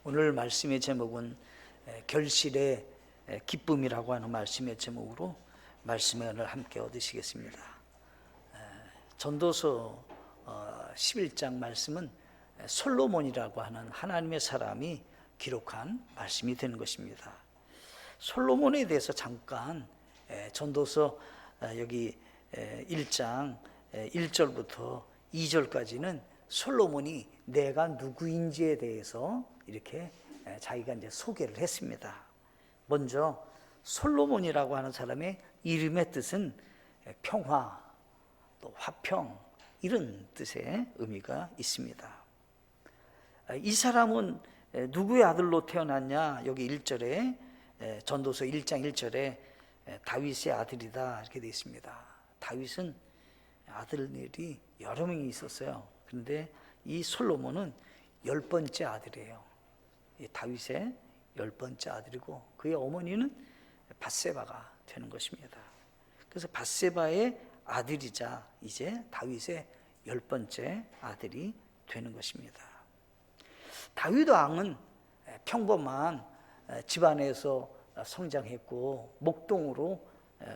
오늘 말씀의 제목은 결실의 기쁨이라고 하는 말씀의 제목으로 말씀의 은혜를 함께 얻으시겠습니다. 전도서 11장 말씀은 솔로몬이라고 하는 하나님의 사람이 기록한 말씀이 되는 것입니다. 솔로몬에 대해서 잠깐 전도서 여기 1장 1절부터 2절까지는 솔로몬이 내가 누구인지에 대해서 이렇게 자기가 이제 소개를 했습니다. 먼저 솔로몬이라고 하는 사람의 이름의 뜻은 평화, 또 화평 이런 뜻의 의미가 있습니다. 이 사람은 누구의 아들로 태어났냐? 여기 1절에 전도서 1장 1절에 다윗의 아들이다 이렇게 되어 있습니다. 다윗은 아들들이 여러 명이 있었어요. 그런데 이 솔로몬은 10번째 아들이에요. 다윗의 10번째 아들이고 그의 어머니는 밧세바가 되는 것입니다. 그래서 밧세바의 아들이자 이제 다윗의 10번째 아들이 되는 것입니다. 다윗 왕은 평범한 집안에서 성장했고 목동으로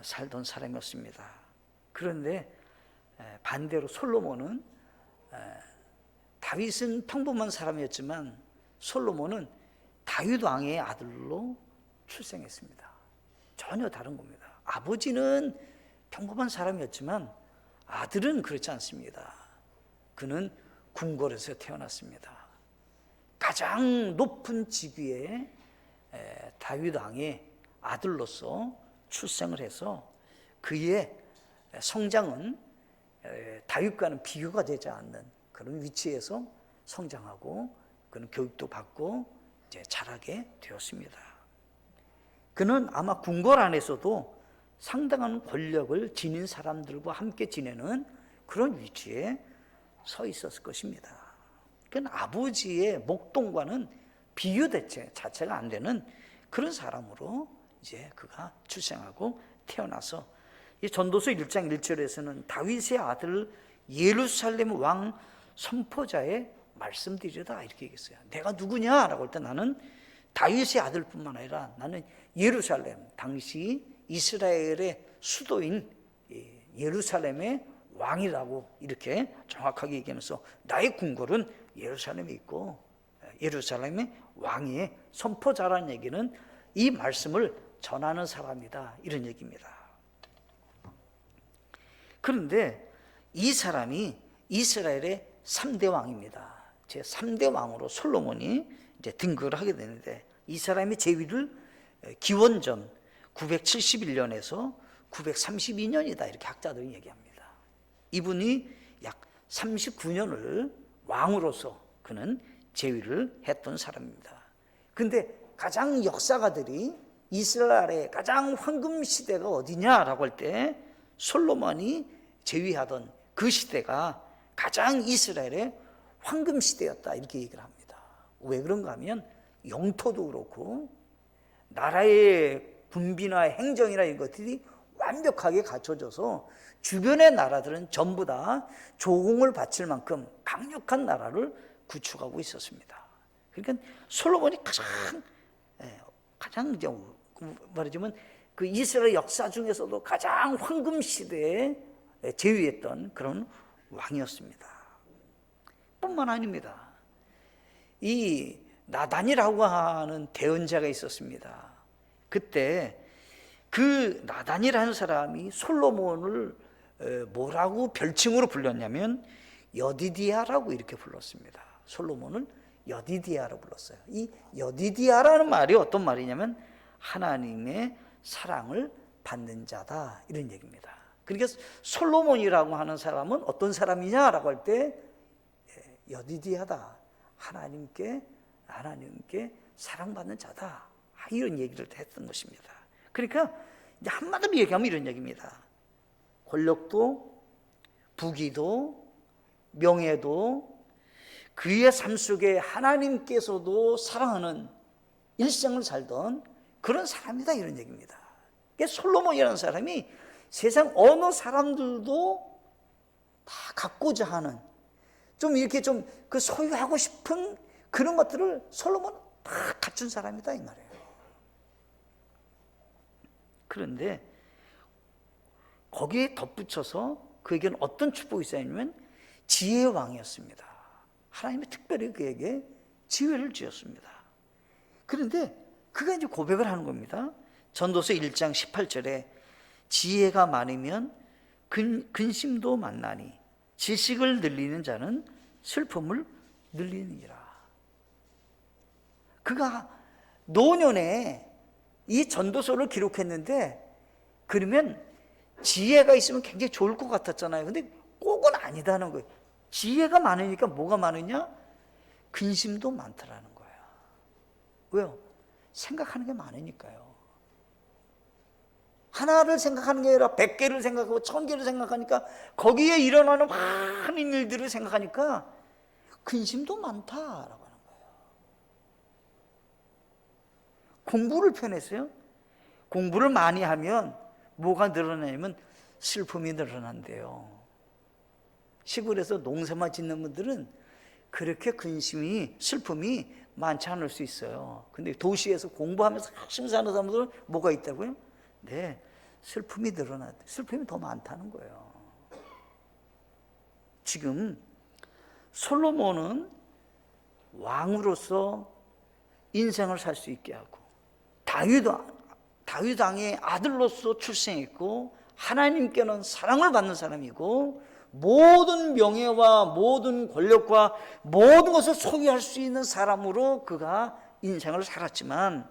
살던 사람이었습니다. 그런데 반대로 솔로몬은 다윗은 평범한 사람이었지만 솔로몬은 다윗 왕의 아들로 출생했습니다. 전혀 다른 겁니다. 아버지는 평범한 사람이었지만 아들은 그렇지 않습니다. 그는 궁궐에서 태어났습니다. 가장 높은 직위의 다윗 왕의 아들로서 출생을 해서 그의 성장은 다윗과는 비교가 되지 않는 그런 위치에서 성장하고 그는 교육도 받고 이제 자라게 되었습니다. 그는 아마 궁궐 안에서도 상당한 권력을 지닌 사람들과 함께 지내는 그런 위치에 서 있었을 것입니다. 그는 아버지의 목동과는 비교 자체가 안 되는 그런 사람으로 이제 그가 출생하고 태어나서 이 전도서 1장 1절에서는 다윗의 아들 예루살렘 왕 선포자의 말씀드리다 이렇게 얘기했어요. 내가 누구냐라고 할 때 나는 다윗의 아들뿐만 아니라 나는 예루살렘, 당시 이스라엘의 수도인 예루살렘의 왕이라고 이렇게 정확하게 얘기하면서 나의 궁궐은 예루살렘에 있고 예루살렘의 왕의 선포자라는 얘기는 이 말씀을 전하는 사람이다 이런 얘기입니다. 그런데 이 사람이 이스라엘의 3대 왕입니다. 제 3대 왕으로 솔로몬이 이제 등극을 하게 되는데 이 사람의 재위를 기원전 971년에서 932년이다 이렇게 학자들이 얘기합니다. 이분이 약 39년을 왕으로서 그는 재위를 했던 사람입니다. 근데 가장 역사가들이 이스라엘의 가장 황금 시대가 어디냐라고 할 때 솔로몬이 재위하던 그 시대가 가장 이스라엘의 황금 시대였다 이렇게 얘기를 합니다. 왜 그런가 하면 영토도 그렇고 나라의 군비나 행정이나 이런 것들이 완벽하게 갖춰져서 주변의 나라들은 전부 다 조공을 바칠 만큼 강력한 나라를 구축하고 있었습니다. 그러니까 솔로몬이 가장 이제 말하자면 그 이스라엘 역사 중에서도 가장 황금 시대에 재위했던 그런 왕이었습니다. 뿐만 아닙니다. 이 나단이라고 하는 대언자가 있었습니다. 그때 그 나단이라는 사람이 솔로몬을 뭐라고 별칭으로 불렀냐면 여디디아라고 이렇게 불렀습니다. 솔로몬을 여디디아라고 불렀어요. 이 여디디아라는 말이 어떤 말이냐면 하나님의 사랑을 받는 자다 이런 얘기입니다. 그러니까 솔로몬이라고 하는 사람은 어떤 사람이냐라고 할 때 여디디아다. 하나님께 사랑받는 자다. 이런 얘기를 했던 것입니다. 그러니까 이제 한마디로 얘기하면 이런 얘기입니다. 권력도 부귀도 명예도 그의 삶 속에 하나님께서도 사랑하는 일생을 살던 그런 사람이다 이런 얘기입니다. 그러니까 솔로몬이라는 사람이 세상 어느 사람들도 다 갖고자 하는 좀 이렇게 좀 그 소유하고 싶은 그런 것들을 솔로몬은 다 갖춘 사람이다 이 말이에요. 그런데 거기에 덧붙여서 그에게는 어떤 축복이 있었냐면 지혜의 왕이었습니다. 하나님이 특별히 그에게 지혜를 주었습니다. 그런데 그가 이제 고백을 하는 겁니다. 전도서 1장 18절에 지혜가 많으면 근심도 많나니 지식을 늘리는 자는 슬픔을 늘리느니라. 그가 노년에 이 전도서를 기록했는데 그러면 지혜가 있으면 굉장히 좋을 것 같았잖아요. 근데 꼭은 아니다는 거예요. 지혜가 많으니까 뭐가 많으냐? 근심도 많다라는 거예요. 왜요? 생각하는 게 많으니까요. 하나를 생각하는 게 아니라 100개를 생각하고 1000개를 생각하니까 거기에 일어나는 많은 일들을 생각하니까 근심도 많다라고 하는 거예요. 공부를 편했어요. 공부를 많이 하면 뭐가 늘어나냐면 슬픔이 늘어난대요. 시골에서 농사만 짓는 분들은 그렇게 근심이, 슬픔이 많지 않을 수 있어요. 근데 도시에서 공부하면서 열심히 사는 사람들은 뭐가 있다고요? 네, 슬픔이 늘어났대. 슬픔이 더 많다는 거예요. 지금 솔로몬은 왕으로서 인생을 살 수 있게 하고 다윗 왕의 아들로서 출생했고 하나님께는 사랑을 받는 사람이고 모든 명예와 모든 권력과 모든 것을 소유할 수 있는 사람으로 그가 인생을 살았지만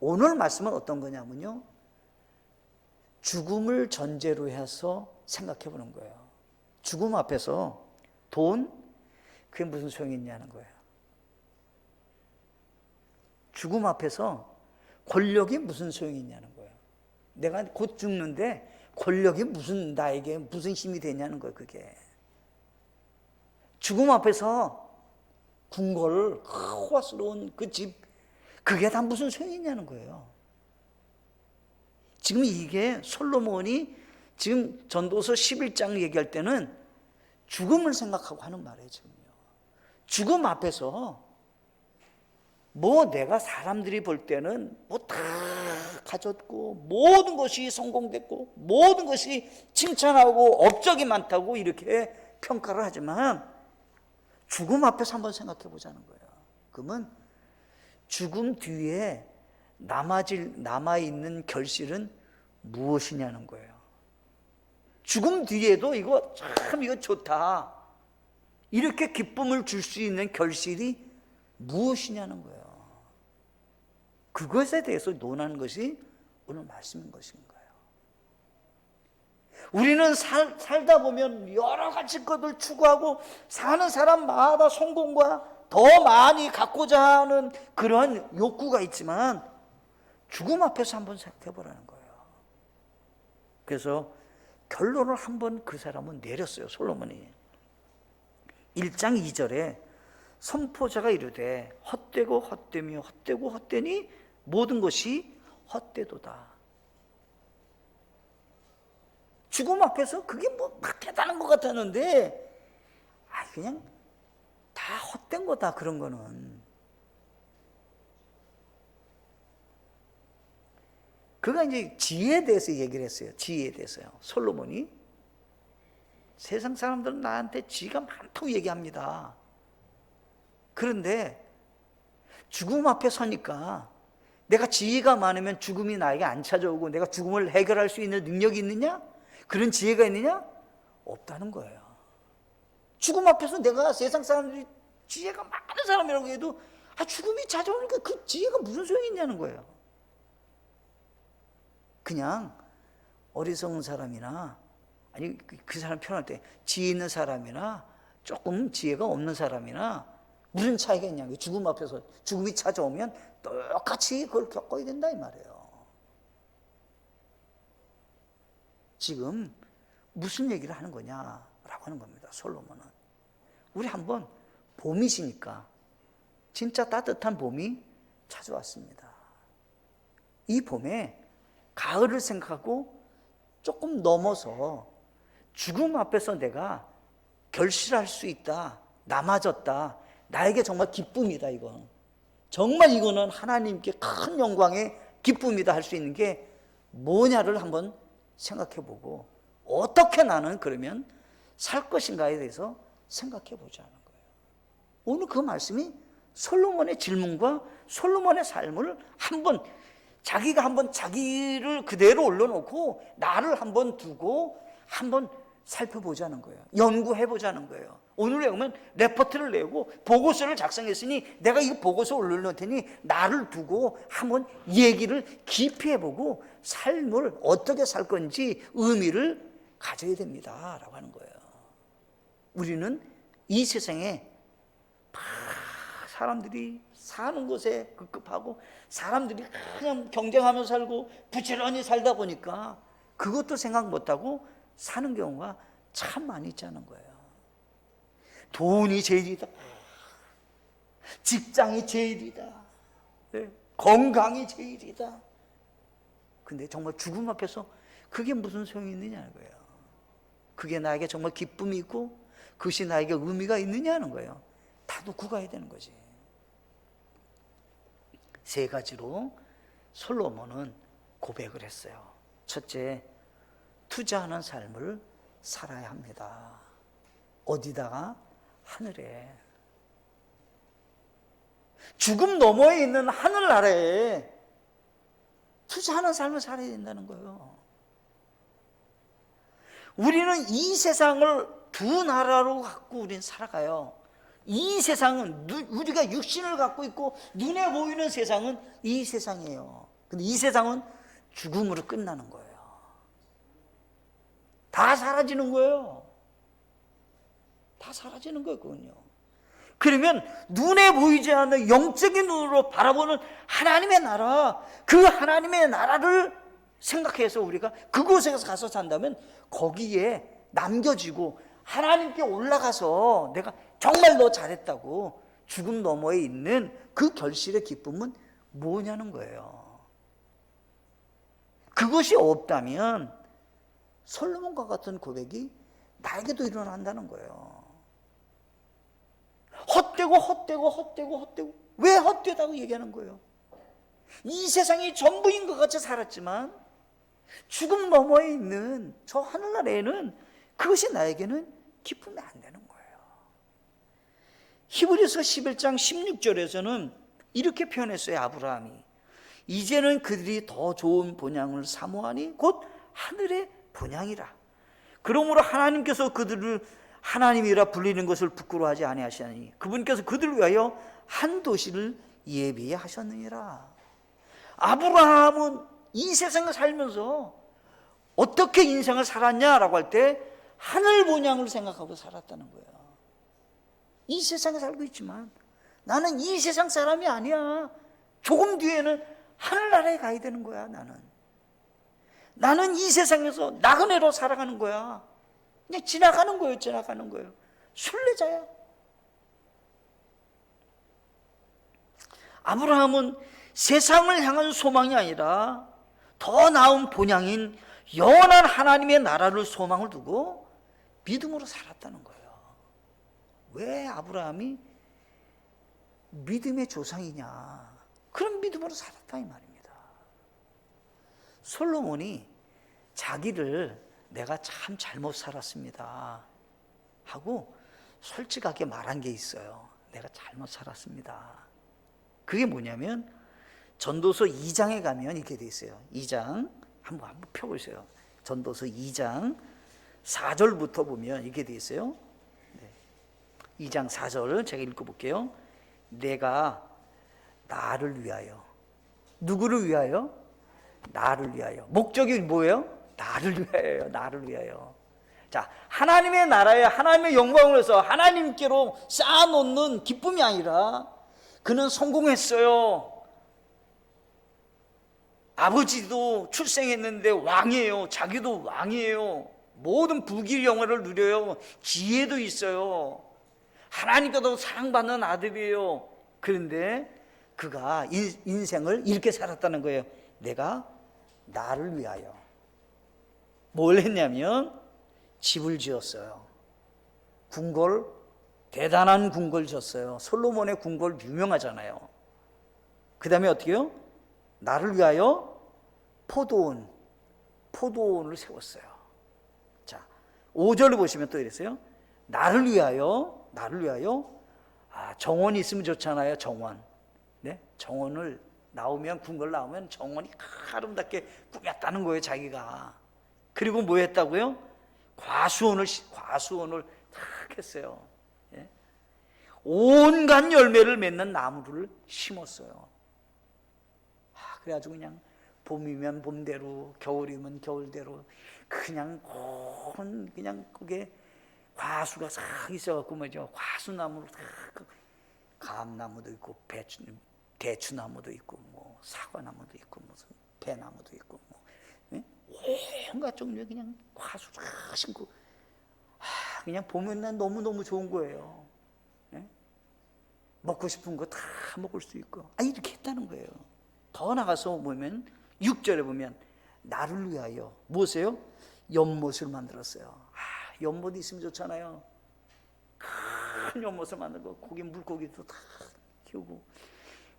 오늘 말씀은 어떤 거냐면요, 죽음을 전제로 해서 생각해 보는 거예요. 죽음 앞에서 돈, 그게 무슨 소용이 있냐는 거예요. 죽음 앞에서 권력이 무슨 소용이 있냐는 거예요. 내가 곧 죽는데 권력이 나에게 무슨 힘이 되냐는 거예요. 그게 죽음 앞에서 궁궐, 호화스러운 그 집, 그게 다 무슨 소용이 있냐는 거예요. 지금 이게 솔로몬이 지금 전도서 11장 얘기할 때는 죽음을 생각하고 하는 말이에요. 지금요. 죽음 앞에서 뭐 내가 사람들이 볼 때는 뭐 다 가졌고 모든 것이 성공됐고 모든 것이 칭찬하고 업적이 많다고 이렇게 평가를 하지만 죽음 앞에서 한번 생각해 보자는 거예요. 그러면 죽음 뒤에 남아있는 결실은 무엇이냐는 거예요. 죽음 뒤에도 이거 좋다, 이렇게 기쁨을 줄 수 있는 결실이 무엇이냐는 거예요. 그것에 대해서 논하는 것이 오늘 말씀인 것인 거예요. 우리는 살다 보면 여러 가지 것을 추구하고 사는 사람마다 성공과 더 많이 갖고자 하는 그런 욕구가 있지만 죽음 앞에서 한번 생각해 보라는 거예요. 그래서 결론을 한번 그 사람은 내렸어요. 솔로몬이 1장 2절에 선포자가 이르되 헛되고 헛되며 헛되고 헛되니 모든 것이 헛되도다. 죽음 앞에서 그게 뭐 막 대단한 것 같았는데 그냥 다 헛된 거다. 그런 거는 그가 이제 지혜에 대해서 얘기를 했어요. 지혜에 대해서요. 솔로몬이 세상 사람들은 나한테 지혜가 많다고 얘기합니다. 그런데 죽음 앞에 서니까 내가 지혜가 많으면 죽음이 나에게 안 찾아오고 내가 죽음을 해결할 수 있는 능력이 있느냐? 그런 지혜가 있느냐? 없다는 거예요. 죽음 앞에서 내가 세상 사람들이 지혜가 많은 사람이라고 해도 죽음이 찾아오니까 그 지혜가 무슨 소용이 있냐는 거예요. 그냥 어리석은 사람이나 아니 그 사람 표현할 때 지혜 있는 사람이나 조금 지혜가 없는 사람이나 무슨 차이가 있냐고요. 죽음 앞에서 죽음이 찾아오면 똑같이 그걸 겪어야 된다 이 말이에요. 지금 무슨 얘기를 하는 거냐라고 하는 겁니다. 솔로몬은 우리 한번 봄이시니까 진짜 따뜻한 봄이 찾아왔습니다. 이 봄에 가을을 생각하고 조금 넘어서 죽음 앞에서 내가 결실할 수 있다, 남아졌다, 나에게 정말 기쁨이다, 이건 정말 이거는 하나님께 큰 영광의 기쁨이다 할 수 있는 게 뭐냐를 한번 생각해 보고, 어떻게 나는 그러면 살 것인가에 대해서 생각해 보자는 거예요. 오늘 그 말씀이 솔로몬의 질문과 솔로몬의 삶을 한번, 자기가 한번 자기를 그대로 올려놓고 나를 한번 두고 한번 살펴보자는 거예요. 연구해 보자는 거예요. 오늘에 오면 레포트를 내고 보고서를 작성했으니 내가 이 보고서 올려놓을 테니 나를 두고 한번 얘기를 깊이 해보고 삶을 어떻게 살 건지 의미를 가져야 됩니다 라고 하는 거예요. 우리는 이 세상에 사람들이 사는 것에 급급하고 사람들이 그냥 경쟁하며 살고 부지런히 살다 보니까 그것도 생각 못하고 사는 경우가 참 많이 있자는 거예요. 돈이 제일이다, 직장이 제일이다, 건강이 제일이다. 근데 정말 죽음 앞에서 그게 무슨 소용이 있느냐는 거예요. 그게 나에게 정말 기쁨이 있고 그것이 나에게 의미가 있느냐는 거예요. 다 놓고 가야 되는 거지. 세 가지로 솔로몬은 고백을 했어요. 첫째, 투자하는 삶을 살아야 합니다. 어디다가? 하늘에. 죽음 너머에 있는 하늘나라에 투자하는 삶을 살아야 된다는 거예요. 우리는 이 세상을 두 나라로 갖고 우리는 살아가요. 이 세상은 우리가 육신을 갖고 있고 눈에 보이는 세상은 이 세상이에요. 근데 이 세상은 죽음으로 끝나는 거예요. 다 사라지는 거예요. 다 사라지는 거였거든요. 그러면 눈에 보이지 않는 영적인 눈으로 바라보는 하나님의 나라, 그 하나님의 나라를 생각해서 우리가 그곳에 가서 산다면 거기에 남겨지고 하나님께 올라가서 내가 정말 너 잘했다고 죽음 너머에 있는 그 결실의 기쁨은 뭐냐는 거예요. 그것이 없다면 솔로몬과 같은 고백이 나에게도 일어난다는 거예요. 헛되고 왜 헛되다고 얘기하는 거예요? 이 세상이 전부인 것 같이 살았지만 죽음 너머에 있는 저 하늘나라에는 그것이 나에게는 기쁨이 안 되는 거예요. 히브리서 11장 16절에서는 이렇게 표현했어요. 아브라함이 이제는 그들이 더 좋은 본향을 사모하니 곧 하늘의 본향이라. 그러므로 하나님께서 그들을 하나님이라 불리는 것을 부끄러워하지 아니하시나니 그분께서 그들을 위하여 한 도시를 예비하셨느니라. 아브라함은 이 세상을 살면서 어떻게 인생을 살았냐라고 할 때 하늘 본향을 생각하고 살았다는 거예요. 이 세상에 살고 있지만 나는 이 세상 사람이 아니야. 조금 뒤에는 하늘나라에 가야 되는 거야. 나는 이 세상에서 나그네로 살아가는 거야. 그냥 지나가는 거예요. 순례자야. 아브라함은 세상을 향한 소망이 아니라 더 나은 본향인 영원한 하나님의 나라를 소망을 두고 믿음으로 살았다는 거예요. 왜 아브라함이 믿음의 조상이냐? 그런 믿음으로 살았다 이 말입니다. 솔로몬이 자기를 내가 참 잘못 살았습니다 하고 솔직하게 말한 게 있어요. 내가 잘못 살았습니다. 그게 뭐냐면 전도서 2장에 가면 이렇게 돼 있어요. 2장 한번 펴보세요. 전도서 2장 4절부터 보면 이렇게 돼 있어요. 2장 4절 제가 읽어볼게요. 내가 나를 위하여. 누구를 위하여? 나를 위하여. 목적이 뭐예요? 나를 위하여. 자, 하나님의 나라에 하나님의 영광을 위해서 하나님께로 쌓아놓는 기쁨이 아니라 그는 성공했어요. 아버지도 출생했는데 왕이에요. 자기도 왕이에요. 모든 부귀 영화를 누려요. 지혜도 있어요. 하나님께도 사랑받는 아들이에요. 그런데 그가 인생을 이렇게 살았다는 거예요. 내가 나를 위하여. 뭘 했냐면 집을 지었어요. 궁궐, 대단한 궁궐 지었어요. 솔로몬의 궁궐 유명하잖아요. 그 다음에 어떻게 해요? 나를 위하여 포도원을 세웠어요. 자, 5절을 보시면 또 이랬어요. 나를 위하여 정원이 있으면 좋잖아요. 정원. 네? 정원을 궁궐 나오면 정원이 아름답게 꾸몄다는 거예요, 자기가. 그리고 뭐 했다고요? 과수원을 탁 했어요. 예? 온갖 열매를 맺는 나무를 심었어요. 그래가지고 그냥 봄이면 봄대로, 겨울이면 겨울대로 그냥 그게 과수가 싹 있어갖고 말이죠. 과수나무로 다 감나무도 있고 대추나무도 있고 뭐 사과나무도 있고 무슨 배나무도 있고 뭐 온갖 종류의 그냥 과수 다 심고 그냥 보면 난 너무너무 좋은 거예요. 먹고 싶은 거 다 먹을 수 있고 이렇게 했다는 거예요. 더 나가서 보면 6절에 보면 나를 위하여 무엇이에요? 연못을 만들었어요. 연못 있으면 좋잖아요. 큰 연못을 만들고 거기 물고기도 다 키우고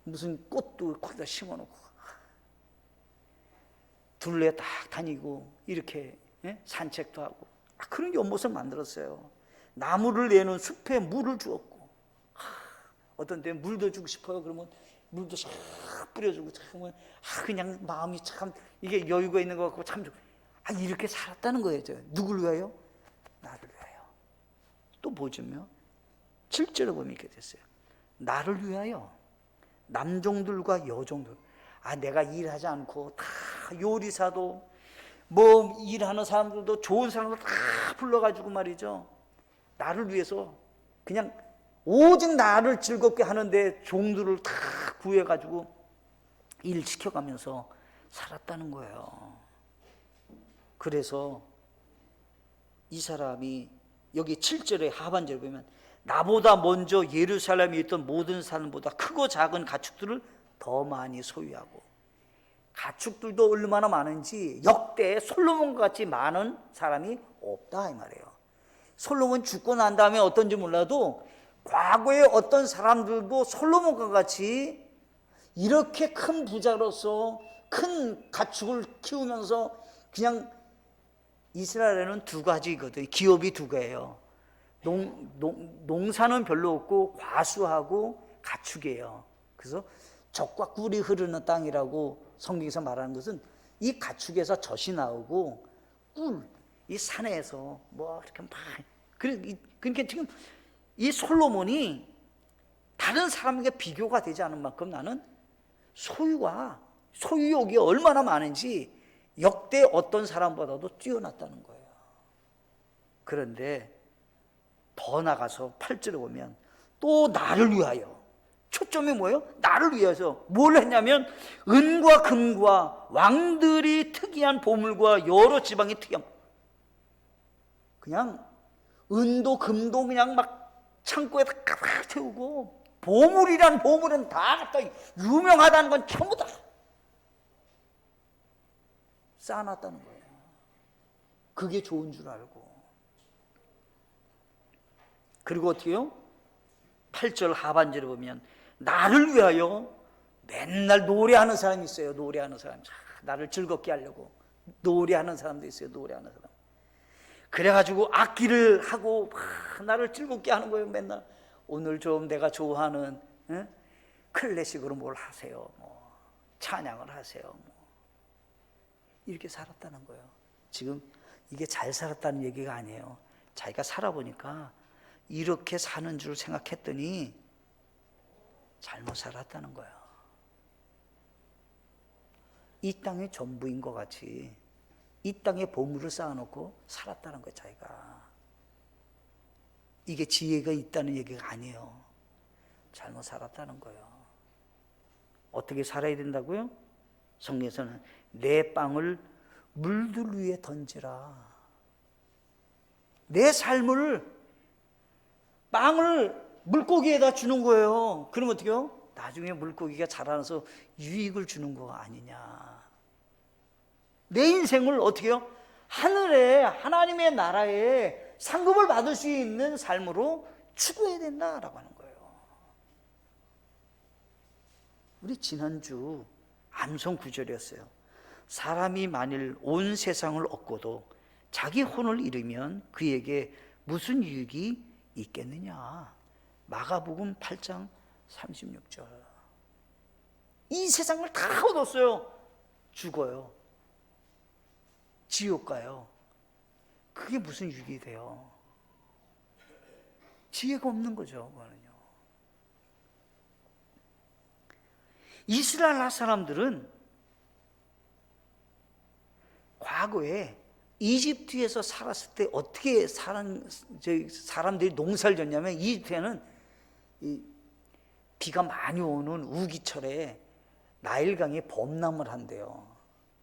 무슨 꽃도 거기다 심어놓고 둘레 딱 다니고 이렇게 산책도 하고 그런 연못을 만들었어요. 나무를 내는 숲에 물을 주었고 어떤 때 물도 주고 싶어요. 그러면 물도 싹 뿌려주고 참 그냥 마음이 참 이게 여유가 있는 것 같고 참 이렇게 살았다는 거예요. 누굴 위하여? 나를 위하여. 또 보시면 7절에 보면 이렇게 됐어요. 나를 위하여 남종들과 여종들 내가 일하지 않고 다 요리사도 뭐 일하는 사람들도 좋은 사람들 다 불러가지고 말이죠. 나를 위해서 그냥 오직 나를 즐겁게 하는데 종들을 다 구해가지고 일 시켜가면서 살았다는 거예요. 그래서 이 사람이 여기 7절의 하반절에 보면 나보다 먼저 예루살렘에 있던 모든 사람보다 크고 작은 가축들을 더 많이 소유하고 가축들도 얼마나 많은지 역대 솔로몬과 같이 많은 사람이 없다 이 말이에요. 솔로몬 죽고 난 다음에 어떤지 몰라도 과거에 어떤 사람들도 솔로몬과 같이 이렇게 큰 부자로서 큰 가축을 키우면서 그냥 이스라엘에는 두 가지거든요. 기업이 두 개예요. 농사는 별로 없고 과수하고 가축이에요. 그래서 젖과 꿀이 흐르는 땅이라고 성경에서 말하는 것은 이 가축에서 젖이 나오고 꿀, 이 산에서 뭐 이렇게 막 그러니까 지금 이 솔로몬이 다른 사람에게 비교가 되지 않은 만큼 나는 소유욕이 얼마나 많은지 역대 어떤 사람보다도 뛰어났다는 거예요. 그런데 더 나가서 8절에 보면 또 나를 위하여 초점이 뭐예요? 나를 위해서 뭘 했냐면 은과 금과 왕들이 특이한 보물과 여러 지방이 특이한 그냥 은도 금도 그냥 막 창고에 다 가득 채우고 보물은 다 갖다 유명하다는 건 전부 다 쌓아놨다는 거예요. 그게 좋은 줄 알고. 그리고 어떻게 해요? 8절 하반절에 보면 나를 위하여 맨날 노래하는 사람이 있어요. 노래하는 사람. 나를 즐겁게 하려고 노래하는 사람도 있어요. 노래하는 사람. 그래가지고 악기를 하고 나를 즐겁게 하는 거예요. 맨날 오늘 좀 내가 좋아하는 클래식으로 뭘 하세요. 뭐 찬양을 하세요. 뭐 이렇게 살았다는 거예요. 지금 이게 잘 살았다는 얘기가 아니에요. 자기가 살아보니까 이렇게 사는 줄 생각했더니 잘못 살았다는 거예요. 이 땅이 전부인 것 같이 이 땅에 보물을 쌓아놓고 살았다는 거예요. 자기가. 이게 지혜가 있다는 얘기가 아니에요. 잘못 살았다는 거예요. 어떻게 살아야 된다고요? 성경에서는 내 빵을 물들 위에 던지라. 내 삶을 빵을 물고기에다 주는 거예요. 그러면 어떻게 해요? 나중에 물고기가 자라나서 유익을 주는 거 아니냐. 내 인생을 어떻게 해요? 하늘에 하나님의 나라에 상급을 받을 수 있는 삶으로 추구해야 된다라고 하는 거예요. 우리 지난주 암송 구절이었어요. 사람이 만일 온 세상을 얻고도 자기 혼을 잃으면 그에게 무슨 유익이 있겠느냐. 마가복음 8장 36절. 이 세상을 다 얻었어요. 죽어요. 지옥 가요. 그게 무슨 유익이 돼요? 지혜가 없는 거죠. 그거는요. 이스라엘 사람들은 과거에 이집트에서 살았을 때 어떻게 사람들이 농사를 졌냐면, 이집트에는 비가 많이 오는 우기철에 나일강에 범람을 한대요.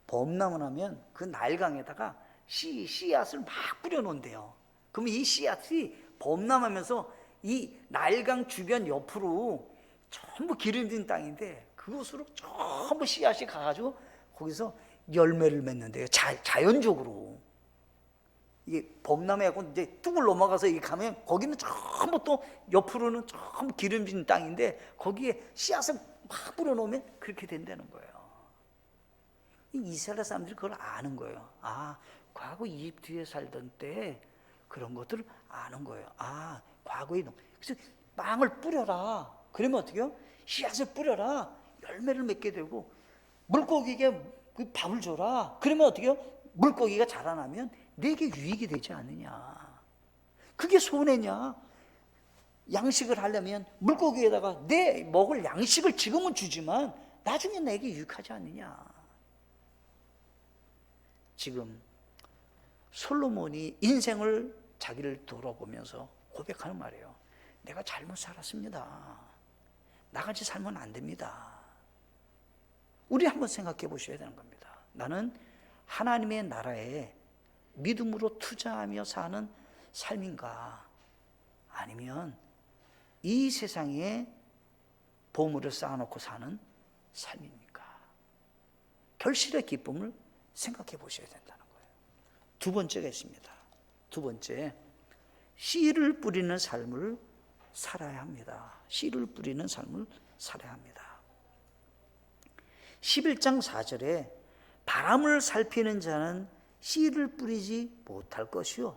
범람을 하면 그 나일강에다가 씨앗을 막 뿌려놓은대요. 그러면 이 씨앗이 범람하면서 이 나일강 주변 옆으로 전부 기름진 땅인데 그곳으로 전부 씨앗이 가가지고 거기서 열매를 맺는데요. 자연적으로. 이게 범람해갖고 이제 뚝을 넘어가서 이게 가면 거기는 전부 또 옆으로는 전부 기름진 땅인데 거기에 씨앗을 막 뿌려놓으면 그렇게 된다는 거예요. 이스라엘 사람들이 그걸 아는 거예요. 아, 과거 이집트에 살던 때 그런 것들을 아는 거예요. 아, 과거에. 그래서 빵을 뿌려라. 그러면 어떻게 해요? 씨앗을 뿌려라. 열매를 맺게 되고, 물고기에게 밥을 줘라. 그러면 어떻게 해요? 물고기가 자라나면 내게 유익이 되지 않느냐. 그게 손해냐. 양식을 하려면 물고기에다가 내 먹을 양식을 지금은 주지만 나중에 내게 유익하지 않느냐. 지금 솔로몬이 인생을 자기를 돌아보면서 고백하는 말이에요. 내가 잘못 살았습니다. 나같이 살면 안 됩니다. 우리 한번 생각해 보셔야 되는 겁니다. 나는 하나님의 나라에 믿음으로 투자하며 사는 삶인가, 아니면 이 세상에 보물을 쌓아놓고 사는 삶입니까? 결실의 기쁨을 생각해 보셔야 된다는 거예요. 두 번째가 있습니다. 두 번째, 씨를 뿌리는 삶을 살아야 합니다. 씨를 뿌리는 삶을 살아야 합니다. 11장 4절에 바람을 살피는 자는 씨를 뿌리지 못할 것이요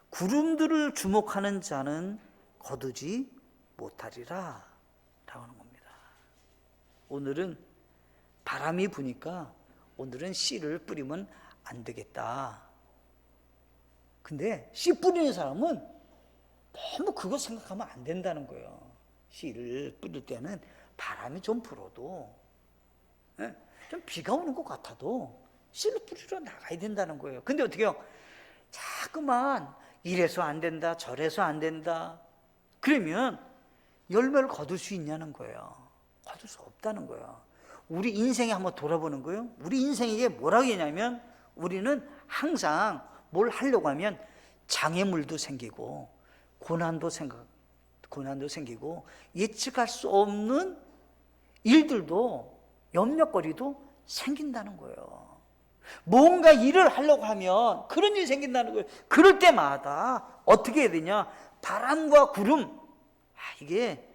구름들을 주목하는 자는 거두지 못하리라 라고 하는 겁니다. 오늘은 바람이 부니까 오늘은 씨를 뿌리면 안 되겠다. 근데 씨 뿌리는 사람은 너무 그거 생각하면 안 된다는 거예요. 씨를 뿌릴 때는 바람이 좀 불어도, 좀 비가 오는 것 같아도 씨를 뿌리러 나가야 된다는 거예요. 근데 어떻게 해요? 자꾸만 이래서 안 된다, 저래서 안 된다. 그러면 열매를 거둘 수 있냐는 거예요. 거둘 수 없다는 거예요. 우리 인생에 한번 돌아보는 거예요. 우리 인생에게 뭐라고 했냐면, 우리는 항상 뭘 하려고 하면 장애물도 생기고 고난도 생기고 예측할 수 없는 일들도, 염려거리도 생긴다는 거예요. 뭔가 일을 하려고 하면 그런 일이 생긴다는 거예요. 그럴 때마다 어떻게 해야 되냐? 바람과 구름, 이게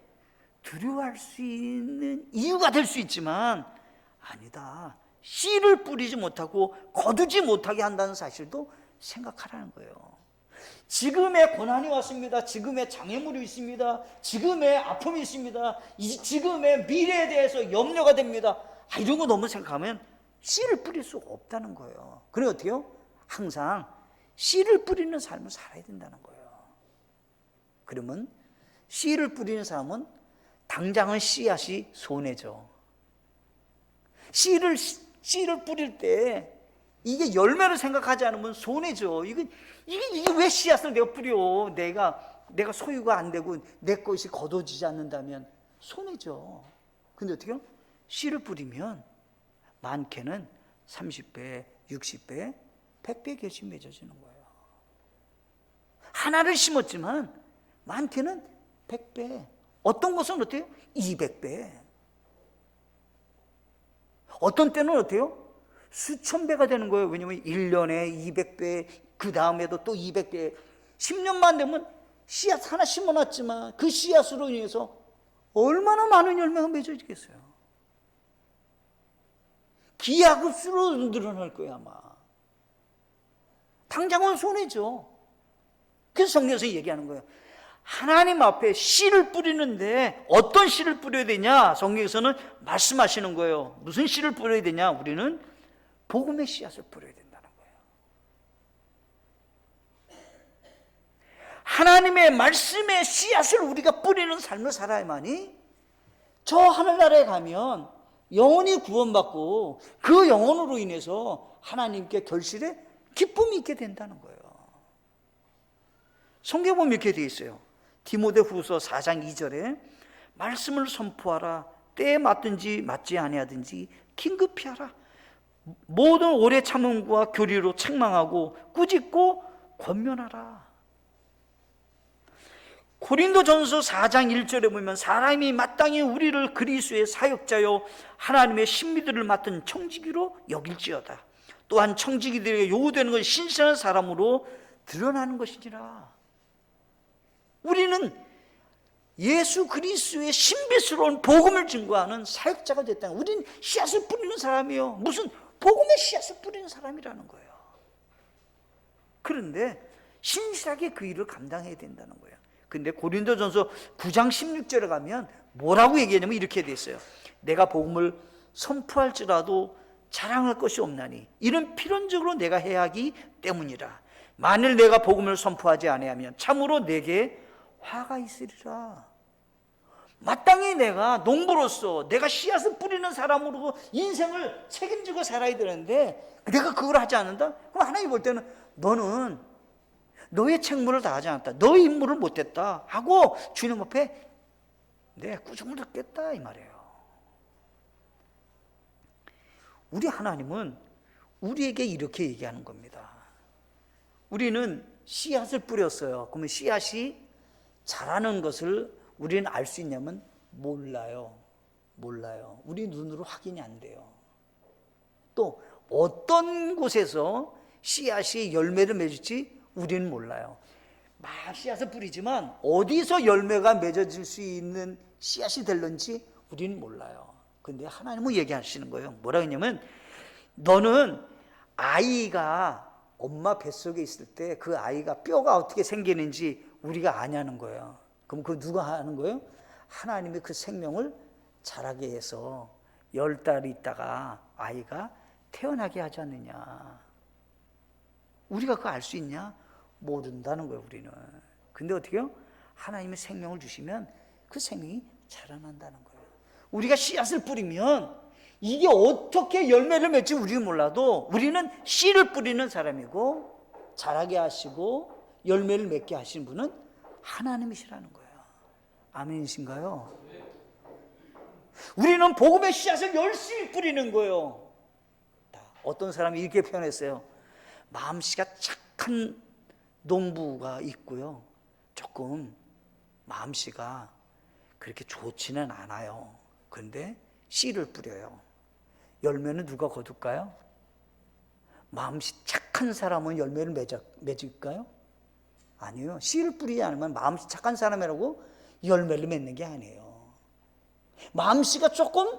두려워할 수 있는 이유가 될 수 있지만, 아니다, 씨를 뿌리지 못하고 거두지 못하게 한다는 사실도 생각하라는 거예요. 지금의 고난이 왔습니다. 지금의 장애물이 있습니다. 지금의 아픔이 있습니다. 지금의 미래에 대해서 염려가 됩니다. 이런 거 너무 생각하면 씨를 뿌릴 수 없다는 거예요. 그래 어떻게 해요? 항상 씨를 뿌리는 삶을 살아야 된다는 거예요. 그러면 씨를 뿌리는 사람은 당장은 씨앗이 손해죠. 씨를 뿌릴 때 이게 열매를 생각하지 않으면 손해죠. 이게 왜 씨앗을 내가 뿌려? 내가 소유가 안 되고 내 것이 거둬지지 않는다면 손해죠. 근데 어떻게 해요? 씨를 뿌리면 많게는 30배, 60배, 100배 결실이 맺어지는 거예요. 하나를 심었지만 많게는 100배, 어떤 것은 어때요? 200배. 어떤 때는 어때요? 수천 배가 되는 거예요. 왜냐하면 1년에 200배, 그 다음에도 또 200배. 10년만 되면 씨앗 하나 심어놨지만 그 씨앗으로 인해서 얼마나 많은 열매가 맺어지겠어요. 기하급수로 늘어날 거예요 아마. 당장은 손해죠. 그래서 성경에서 얘기하는 거예요. 하나님 앞에 씨를 뿌리는데 어떤 씨를 뿌려야 되냐? 성경에서는 말씀하시는 거예요. 무슨 씨를 뿌려야 되냐? 우리는 복음의 씨앗을 뿌려야 된다는 거예요. 하나님의 말씀의 씨앗을 우리가 뿌리는 삶을 살아야만이 저 하늘나라에 가면 영혼이 구원받고 그 영혼으로 인해서 하나님께 결실에 기쁨이 있게 된다는 거예요. 성경에 보면 이렇게 되어 있어요. 디모데후서 4장 2절에 말씀을 선포하라. 때에 맞든지 맞지 아니하든지 긴급히 하라. 모든 오래 참음과 교리로 책망하고 꾸짖고 권면하라. 고린도전서 4장 1절에 보면 사람이 마땅히 우리를 그리스도의 사역자요 하나님의 신비들을 맡은 청지기로 여길지어다. 또한 청지기들에게 요구되는 것이 신실한 사람으로 드러나는 것이니라. 우리는 예수 그리스도의 신비스러운 복음을 증거하는 사역자가 됐다는 거예요. 우리는 씨앗을 뿌리는 사람이에요. 무슨 복음의 씨앗을 뿌리는 사람이라는 거예요. 그런데 신실하게 그 일을 감당해야 된다는 거예요. 근데 고린도전서 9장 16절에 가면 뭐라고 얘기하냐면 이렇게 돼 있어요. 내가 복음을 선포할지라도 자랑할 것이 없나니 이는 필연적으로 내가 해야 하기 때문이라. 만일 내가 복음을 선포하지 아니하면 참으로 내게 화가 있으리라. 마땅히 내가 농부로서 내가 씨앗을 뿌리는 사람으로 인생을 책임지고 살아야 되는데 내가 그걸 하지 않는다? 그럼 하나님 볼 때는 너는 너의 책무를 다하지 않았다, 너의 임무를 못했다 하고 주님 앞에 내 꾸중을 듣겠다 이 말이에요. 우리 하나님은 우리에게 이렇게 얘기하는 겁니다. 우리는 씨앗을 뿌렸어요. 그러면 씨앗이 자라는 것을 우리는 알 수 있냐면 몰라요. 우리 눈으로 확인이 안 돼요. 또 어떤 곳에서 씨앗이 열매를 맺을지 우리는 몰라요. 막 씨앗을 뿌리지만 어디서 열매가 맺어질 수 있는 씨앗이 될는지 우리는 몰라요. 근데 하나님은 얘기하시는 거예요. 뭐라고 했냐면 너는 아이가 엄마 뱃속에 있을 때 그 아이가 뼈가 어떻게 생기는지 우리가 아냐는 거예요. 그럼 그 누가 하는 거예요? 하나님이 그 생명을 자라게 해서 10달 있다가 아이가 태어나게 하지 않느냐. 우리가 그거 알 수 있냐? 모른다는 거예요 우리는. 근데 어떻게 해요? 하나님의 생명을 주시면 그 생명이 자라난다는 거예요. 우리가 씨앗을 뿌리면 이게 어떻게 열매를 맺지 우리는 몰라도 우리는 씨를 뿌리는 사람이고 자라게 하시고 열매를 맺게 하시는 분은 하나님이시라는 거예요. 아멘이신가요? 우리는 복음의 씨앗을 열심히 뿌리는 거예요. 어떤 사람이 이렇게 표현했어요. 마음씨가 착한 농부가 있고요, 조금 마음씨가 그렇게 좋지는 않아요. 그런데 씨를 뿌려요. 열매는 누가 거둘까요? 마음씨 착한 사람은 열매를 맺을까요? 아니요. 씨를 뿌리지 않으면 마음씨 착한 사람이라고 열매를 맺는 게 아니에요. 마음씨가 조금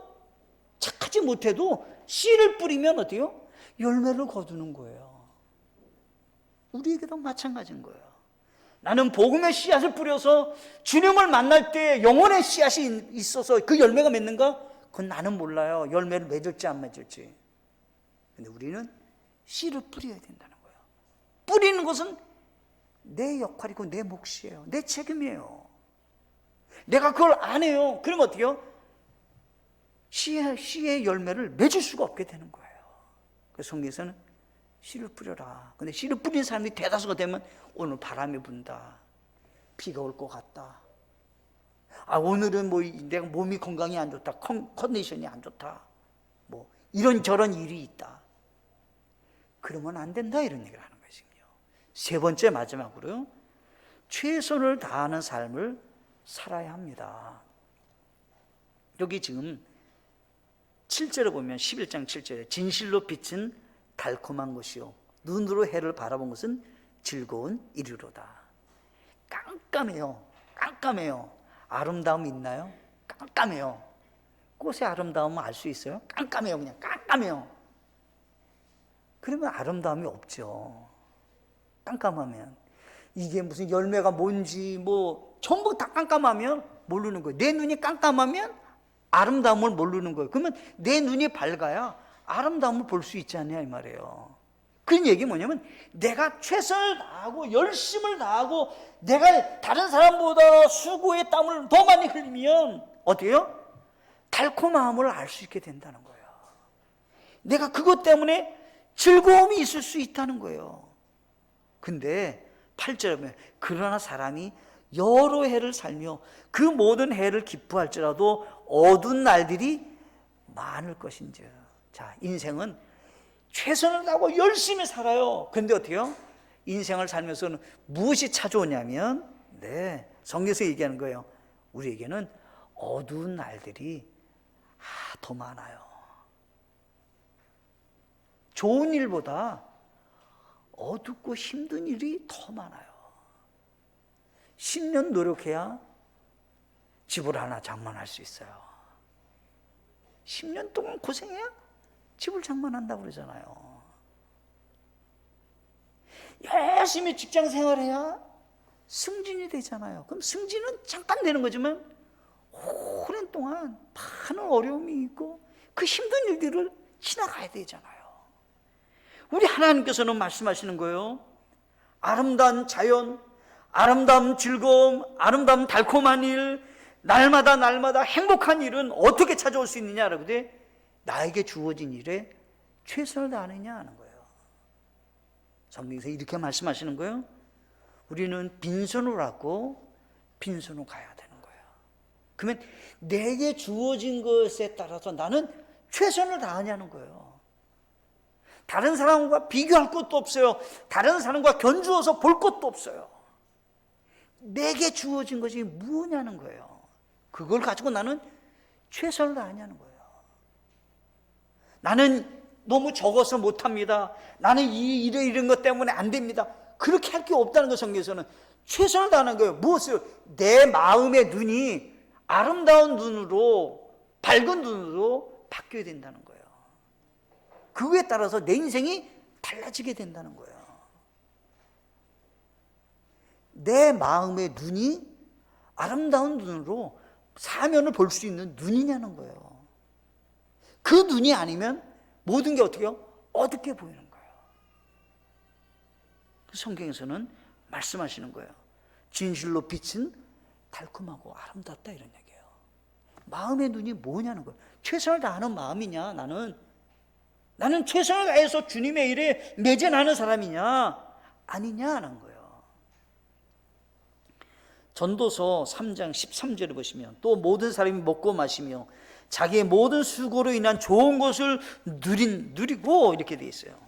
착하지 못해도 씨를 뿌리면 어때요? 열매를 거두는 거예요. 우리에게도 마찬가지인 거예요. 나는 복음의 씨앗을 뿌려서 주님을 만날 때 영혼의 씨앗이 있어서 그 열매가 맺는가? 그건 나는 몰라요. 열매를 맺을지 안 맺을지. 근데 우리는 씨를 뿌려야 된다는 거예요. 뿌리는 것은 내 역할이고 내 몫이에요. 내 책임이에요. 내가 그걸 안 해요. 그럼 어떻게 해요? 씨의 열매를 맺을 수가 없게 되는 거예요. 그래서 성경에서는 씨를 뿌려라. 근데 씨를 뿌리는 사람이 대다수가 되면 오늘 바람이 분다, 비가 올 것 같다, 오늘은 뭐 내가 몸이 건강이 안 좋다, 컨디션이 안 좋다, 뭐 이런저런 일이 있다. 그러면 안 된다 이런 얘기를 하는 것이군요. 세 번째 마지막으로요, 최선을 다하는 삶을 살아야 합니다. 여기 지금 7절에 보면 11장 7절에 진실로 빛은 달콤한 것이요 눈으로 해를 바라본 것은 즐거운 일이로다. 깜깜해요. 아름다움 있나요? 깜깜해요. 꽃의 아름다움은 알 수 있어요? 깜깜해요. 그냥 깜깜해요. 그러면 아름다움이 없죠. 깜깜하면. 이게 무슨 열매가 뭔지 뭐 전부 다 깜깜하면 모르는 거예요. 내 눈이 깜깜하면 아름다움을 모르는 거예요. 그러면 내 눈이 밝아야 아름다움을 볼 수 있지 않냐 이 말이에요. 그런 얘기 뭐냐면 내가 최선을 다하고 열심을 다하고 내가 다른 사람보다 수고의 땀을 더 많이 흘리면 어때요? 달콤함을 알 수 있게 된다는 거예요. 내가 그것 때문에 즐거움이 있을 수 있다는 거예요. 근데 8절에 보면 그러나 사람이 여러 해를 살며 그 모든 해를 기뻐할지라도 어두운 날들이 많을 것인지. 자, 인생은 최선을 다하고 열심히 살아요. 근데 어때요? 인생을 살면서는 무엇이 찾아오냐면 성경에서 얘기하는 거예요. 우리에게는 어두운 날들이 더 많아요. 좋은 일보다 어둡고 힘든 일이 더 많아요. 10년 노력해야 집을 하나 장만할 수 있어요. 10년 동안 고생해야 집을 장만한다고 그러잖아요. 열심히 직장 생활해야 승진이 되잖아요. 그럼 승진은 잠깐 되는 거지만 오랜 동안 많은 어려움이 있고 그 힘든 일들을 지나가야 되잖아요. 우리 하나님께서는 말씀하시는 거예요. 아름다운 자연, 아름다운 즐거움, 아름다운 달콤한 일, 날마다 행복한 일은 어떻게 찾아올 수 있느냐라고 돼? 나에게 주어진 일에 최선을 다하느냐 하는 거예요. 성경에서 이렇게 말씀하시는 거예요. 우리는 빈손으로 왔고 빈손으로 가야 되는 거예요. 그러면 내게 주어진 것에 따라서 나는 최선을 다하냐는 거예요. 다른 사람과 비교할 것도 없어요. 다른 사람과 견주어서 볼 것도 없어요. 내게 주어진 것이 무엇냐는 거예요. 그걸 가지고 나는 최선을 다하냐는 거예요. 나는 너무 적어서 못합니다. 나는 이런 것 때문에 안 됩니다. 그렇게 할 게 없다는 거 성경에서는 최선을 다하는 거예요. 무엇을? 내 마음의 눈이 아름다운 눈으로, 밝은 눈으로 바뀌어야 된다는 거예요. 그거에 따라서 내 인생이 달라지게 된다는 거예요. 내 마음의 눈이 아름다운 눈으로 사면을 볼 수 있는 눈이냐는 거예요. 그 눈이 아니면 모든 게 어떻게 해요? 어둡게 보이는 거예요. 성경에서는 말씀하시는 거예요. 진실로 빛은 달콤하고 아름답다 이런 얘기예요. 마음의 눈이 뭐냐는 거예요. 최선을 다하는 마음이냐 나는 최선을 다해서 주님의 일에 매진하는 사람이냐 아니냐 하는 거예요. 전도서 3장 13절에 보시면 또 모든 사람이 먹고 마시며 자기의 모든 수고로 인한 좋은 것을 누리고 이렇게 돼 있어요.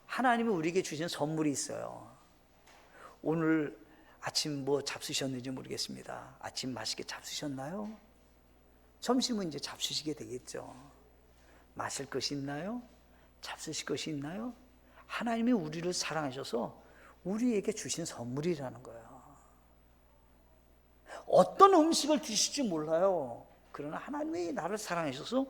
하나님은 우리에게 주신 선물이 있어요. 오늘 아침 뭐 잡수셨는지 모르겠습니다. 아침 맛있게 잡수셨나요? 점심은 이제 잡수시게 되겠죠. 마실 것이 있나요? 잡수실 것이 있나요? 하나님이 우리를 사랑하셔서 우리에게 주신 선물이라는 거예요. 어떤 음식을 드실지 몰라요. 그러나 하나님이 나를 사랑하셔서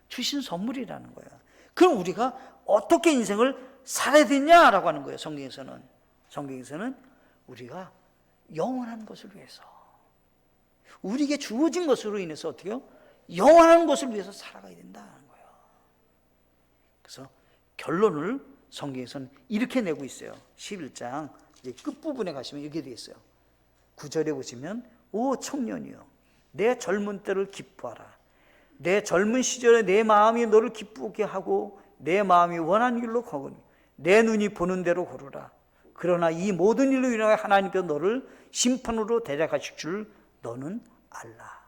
주신 선물이라는 거예요. 그럼 우리가 어떻게 인생을 살아야 되냐라고 하는 거예요. 성경에서는 우리가 영원한 것을 위해서, 우리에게 주어진 것으로 인해서 어떻게 해요? 영원한 것을 위해서 살아가야 된다는 거예요. 그래서 결론을 성경에서는 이렇게 내고 있어요. 11장 이제 끝부분에 가시면 이렇게 되어 있어요. 9절에 보시면 오 청년이여 내 젊은 때를 기뻐하라. 내 젊은 시절에 내 마음이 너를 기쁘게 하고 내 마음이 원하는 길로 가거니 내 눈이 보는 대로 걸으라. 그러나 이 모든 일로 인하여 하나님께서 너를 심판으로 데려가실 줄 너는 알라.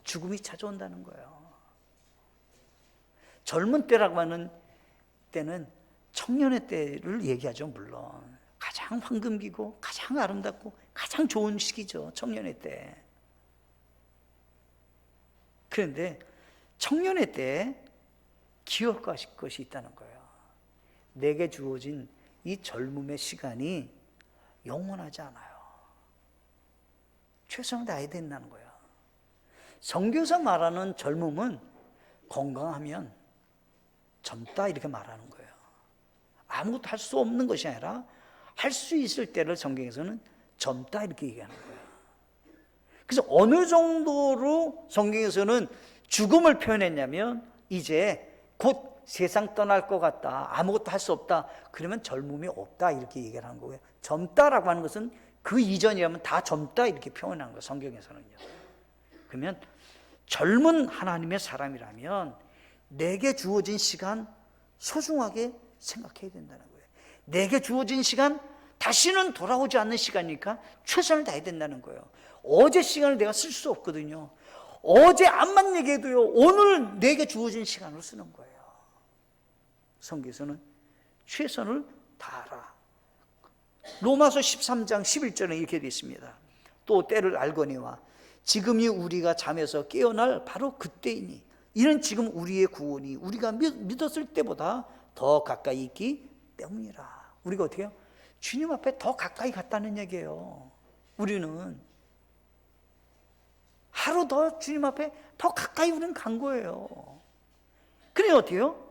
죽음이 찾아온다는 거예요. 젊은 때라고 하는 때는 청년의 때를 얘기하죠. 물론 가장 황금기고 가장 아름답고 가장 좋은 시기죠. 청년의 때. 그런데 청년의 때에 기억하실 것이 있다는 거예요. 내게 주어진 이 젊음의 시간이 영원하지 않아요. 최선을 다해야 된다는 거예요. 성경에서 말하는 젊음은 건강하면 젊다 이렇게 말하는 거예요. 아무것도 할 수 없는 것이 아니라 할 수 있을 때를 성경에서는 젊다 이렇게 얘기하는 거예요. 그래서 어느 정도로 성경에서는 죽음을 표현했냐면 이제 곧 세상 떠날 것 같다, 아무것도 할 수 없다, 그러면 젊음이 없다 이렇게 얘기를 하는 거예요. 젊다라고 하는 것은 그 이전이라면 다 젊다 이렇게 표현한 거예요, 성경에서는요. 그러면 젊은 하나님의 사람이라면 내게 주어진 시간 소중하게 생각해야 된다는 거예요. 내게 주어진 시간 다시는 돌아오지 않는 시간이니까 최선을 다해야 된다는 거예요. 어제 시간을 내가 쓸 수 없거든요. 어제 암만 얘기해도요, 오늘 내게 주어진 시간을 쓰는 거예요. 성경에서는 최선을 다하라. 로마서 13장 11절에 이렇게 되어 있습니다. 또 때를 알거니와 지금이 우리가 잠에서 깨어날 바로 그때이니 이는 지금 우리의 구원이 우리가 믿었을 때보다 더 가까이 있기 때문이라. 우리가 어떻게 해요? 주님 앞에 더 가까이 갔다는 얘기예요. 우리는 하루 더 주님 앞에 더 가까이 우리는 간 거예요. 그래 어떻게 해요?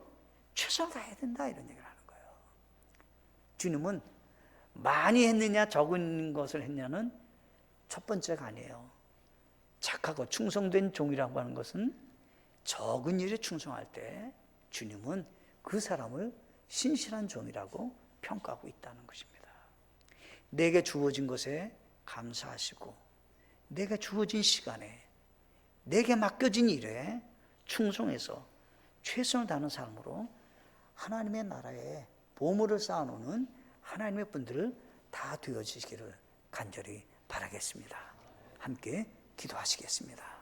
최선을 다해야 된다 이런 얘기를 하는 거예요. 주님은 많이 했느냐 적은 것을 했냐는 첫 번째가 아니에요. 착하고 충성된 종이라고 하는 것은 적은 일에 충성할 때 주님은 그 사람을 신실한 종이라고 평가하고 있다는 것입니다. 내게 주어진 것에 감사하시고 내게 주어진 시간에 내게 맡겨진 일에 충성해서 최선을 다하는 사람으로 하나님의 나라에 보물을 쌓아놓는 하나님의 분들을 다 되어지기를 간절히 바라겠습니다. 함께 기도하시겠습니다.